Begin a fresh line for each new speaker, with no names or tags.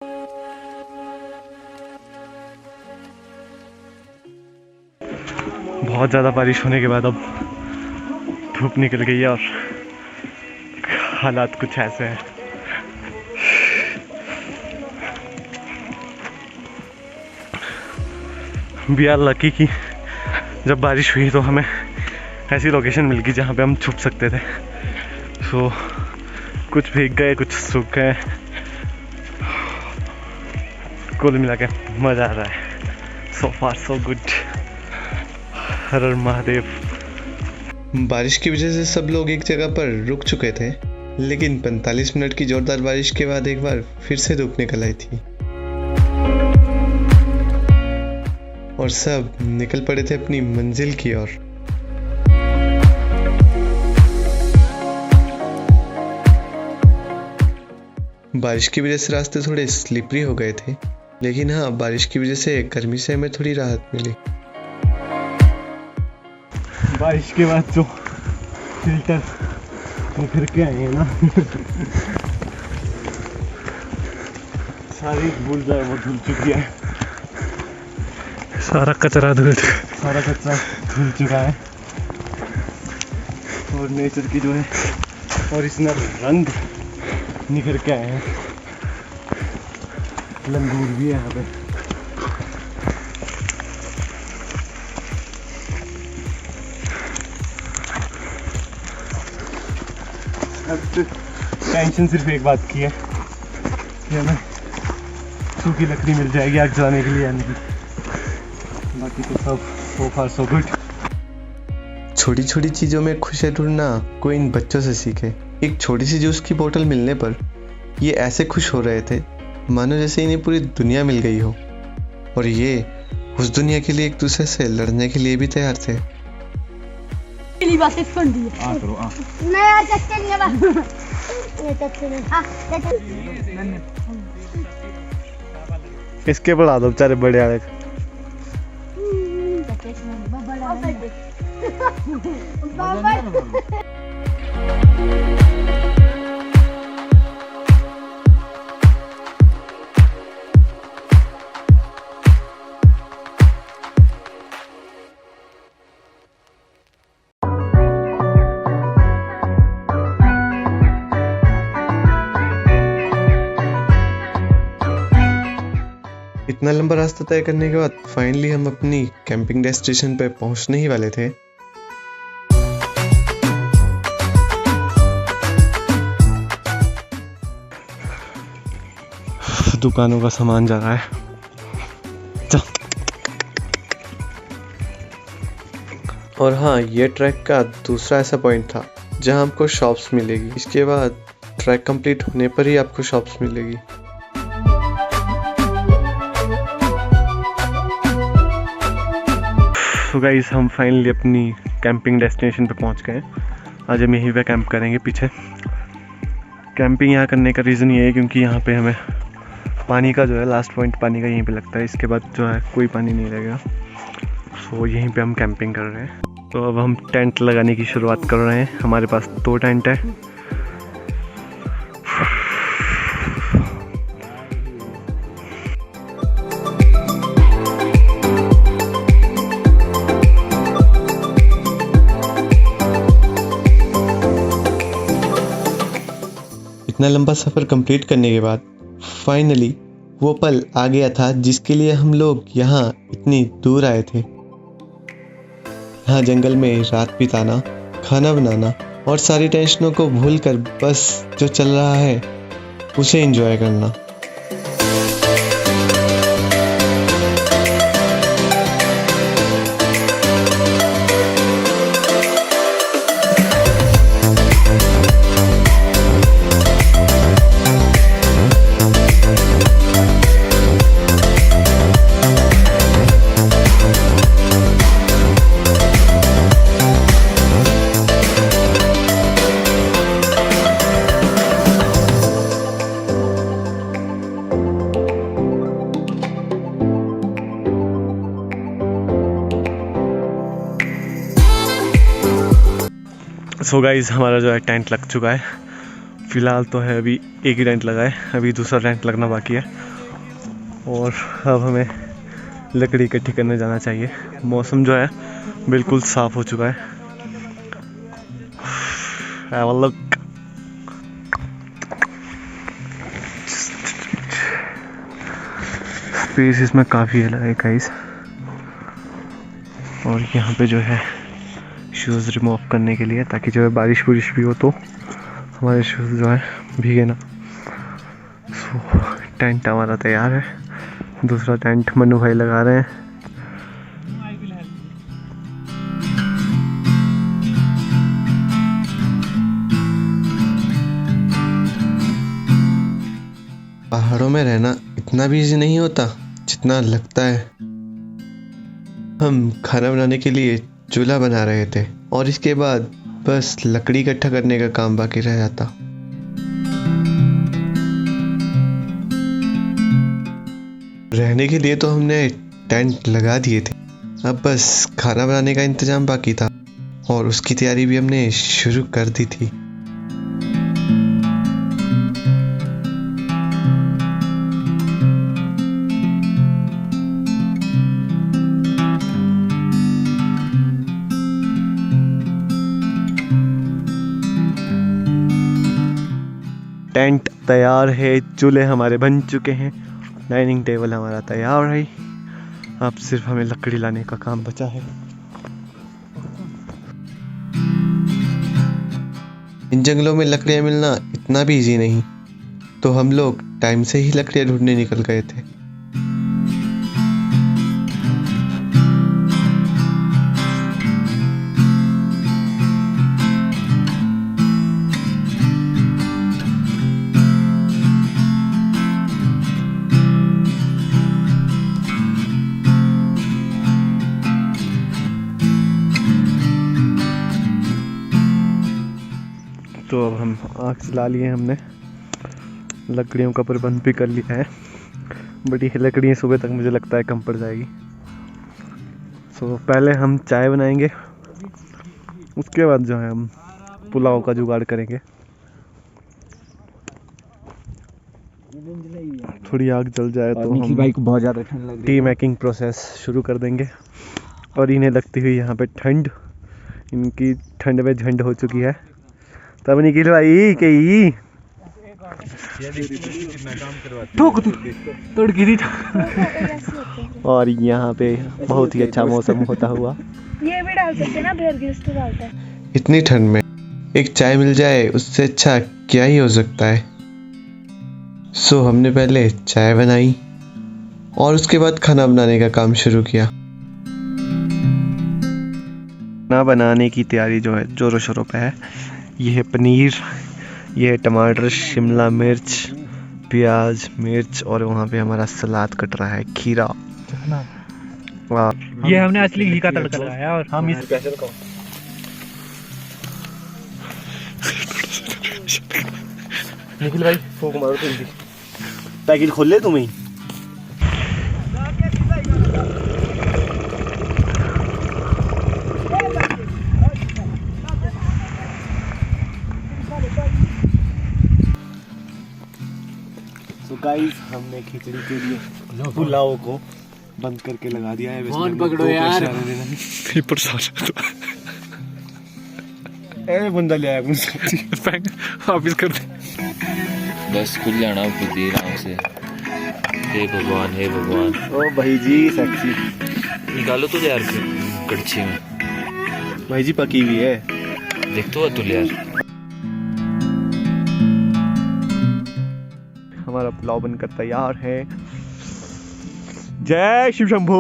बहुत ज़्यादा बारिश होने के बाद अब धूप निकल गई है और हालात कुछ ऐसे हैं। वी आर लकी कि जब बारिश हुई तो हमें ऐसी लोकेशन मिल गई जहाँ पे हम छुप सकते थे। सो कुछ भीग गए, कुछ सूख गए, कुल मिला के मज़ा आ रहा है। सो फार सो गुड। हर हर महादेव।
बारिश की वजह से सब लोग एक जगह पर रुक चुके थे, लेकिन 45 मिनट की जोरदार बारिश के बाद एक बार फिर से धूप निकल आई थी और सब निकल पड़े थे अपनी मंजिल की ओर। बारिश की वजह से रास्ते थोड़े स्लिपरी हो गए थे, लेकिन हाँ, बारिश की वजह से गर्मी से हमें थोड़ी राहत मिली।
बारिश के बाद जो फिल्टर निखर के आए हैं ना सारी भूल जाए वो धुल चुकी है। सारा कचरा धुल चुका है और नेचर की जो है ओरिजिनल रंग निखर के आए हैं। लंगूर भी है यहाँ पे। अब टेंशन सिर्फ एक बात की है कि हमें सूखी लकड़ी मिल जाएगी आग जलाने के लिए आने की। बाकी तो सब सो फार सो गुड।
छोटी छोटी चीज़ों में खुशी ढूंढना कोई इन बच्चों से सीखे। एक छोटी सी जूस की बोतल मिलने पर ये ऐसे खुश हो रहे थे मानो जैसे इन्हें पूरी दुनिया मिल गई हो, और ये उस दुनिया के लिए एक दूसरे से लड़ने के लिए भी तैयार थे।
इसके बढ़ा दो बेचारे बड़े आले।
इतना लंबा रास्ता तय करने के बाद फाइनली हम अपनी कैंपिंग डेस्टिनेशन पे पहुंचने ही वाले थे।
दुकानों का सामान जा रहा है।
और हाँ, ये ट्रैक का दूसरा ऐसा पॉइंट था जहां आपको शॉप्स मिलेगी। इसके बाद ट्रैक कंप्लीट होने पर ही आपको शॉप्स मिलेगी।
सो गाइस, हम फाइनली अपनी कैंपिंग डेस्टिनेशन पे पहुंच गए। आज हम यहीं पे कैंप करेंगे पीछे। कैंपिंग यहाँ करने का रीज़न ये है क्योंकि यहाँ पे हमें पानी का जो है लास्ट पॉइंट पानी का यहीं पे लगता है। इसके बाद जो है कोई पानी नहीं लगेगा। सो यहीं पे हम कैंपिंग कर रहे हैं। तो अब हम टेंट लगाने की शुरुआत कर रहे हैं। हमारे पास 2 टेंट है।
इतना लंबा सफ़र कंप्लीट करने के बाद फाइनली वो पल आ गया था जिसके लिए हम लोग यहाँ इतनी दूर आए थे। यहाँ जंगल में रात बिताना, खाना बनाना और सारी टेंशनों को भूलकर बस जो चल रहा है उसे एंजॉय करना।
सो गाइस, हमारा जो है टेंट लग चुका है। फ़िलहाल तो है अभी एक ही टेंट लगा है, अभी दूसरा टेंट लगना बाकी है। और अब हमें लकड़ी इकट्ठी करने जाना चाहिए। मौसम जो है बिल्कुल साफ हो चुका है। मतलब स्पेस इसमें काफ़ी अलग है गाइस। और यहाँ पे जो है शूज़ रिमूव करने के लिए, ताकि जो है बारिश बुरिश भी हो तो हमारे शूज़ जो है भीगे ना। सो टेंट हमारा तैयार है। दूसरा टेंट मनु भाई लगा रहे हैं।
पहाड़ों में रहना इतना भी इजी नहीं होता जितना लगता है। हम खाना बनाने के लिए चूल्हा बना रहे थे और इसके बाद बस लकड़ी इकट्ठा करने का काम बाकी रह जाता। रहने के लिए तो हमने टेंट लगा दिए थे, अब बस खाना बनाने का इंतजाम बाकी था और उसकी तैयारी भी हमने शुरू कर दी थी।
टेंट तैयार है, चूल्हे हमारे बन चुके हैं, डाइनिंग टेबल हमारा तैयार है। अब सिर्फ हमें लकड़ी लाने का काम बचा है।
इन जंगलों में लकड़ियाँ मिलना इतना भी इजी नहीं, तो हम लोग टाइम से ही लकड़ियाँ ढूंढने निकल गए थे।
तो अब हम आग जला लिए, हमने लकड़ियों का प्रबंध भी कर लिया है। बड़ी लकड़ियाँ सुबह तक मुझे लगता है कम पड़ जाएगी। सो पहले हम चाय बनाएंगे, उसके बाद जो है हम पुलाव का जुगाड़ करेंगे। थोड़ी आग जल जाए तो हम
भाई को बहुत ज़्यादा ठंड लग रही है।
टी मेकिंग प्रोसेस शुरू कर देंगे। और इन्हें लगती हुई यहाँ पे ठंड, इनकी ठंड में झंड हो चुकी है। तब निखिल भाई कही
तोड़ गिरी।
और यहाँ पे बहुत ही अच्छा मौसम होता हुआ।
ये भी डाल सकते हैं ना, बेयर ग्रिल्स तो डालते हैं।
इतनी ठंड में एक चाय मिल जाए उससे अच्छा क्या ही हो सकता है। सो हमने पहले चाय बनाई और उसके बाद खाना बनाने का काम शुरू किया।
खाना बनाने की तैयारी जो है जोरों शोरों पे है। ये है पनीर, ये है टमाटर, शिमला मिर्च, प्याज, मिर्च, और वहाँ पे हमारा सलाद कट रहा है, खीरा। वाह,
ये हमने असली घी का तड़का लगाया और हम इस
निखिल भाई फूंक मारो तुम, पैकेट खोल ले तुम ही। तो गाइस हमने खिचड़ी के लिए पुलाव को बंद करके लगा दिया है।
फोन पकड़ो यार।
ए बंदा ले आया मुझसे, वापिस कर दे।
बस खुल जाना खुद ही आराम से। हे भगवान, हे भगवान।
ओ भाई जी सेक्सी,
निकालो तो यार कड़छी में।
भाई जी पकी हुई है,
देख तो तुल यार।
हमारा पुलाव बनकर तैयार है। जय शिव शंभू।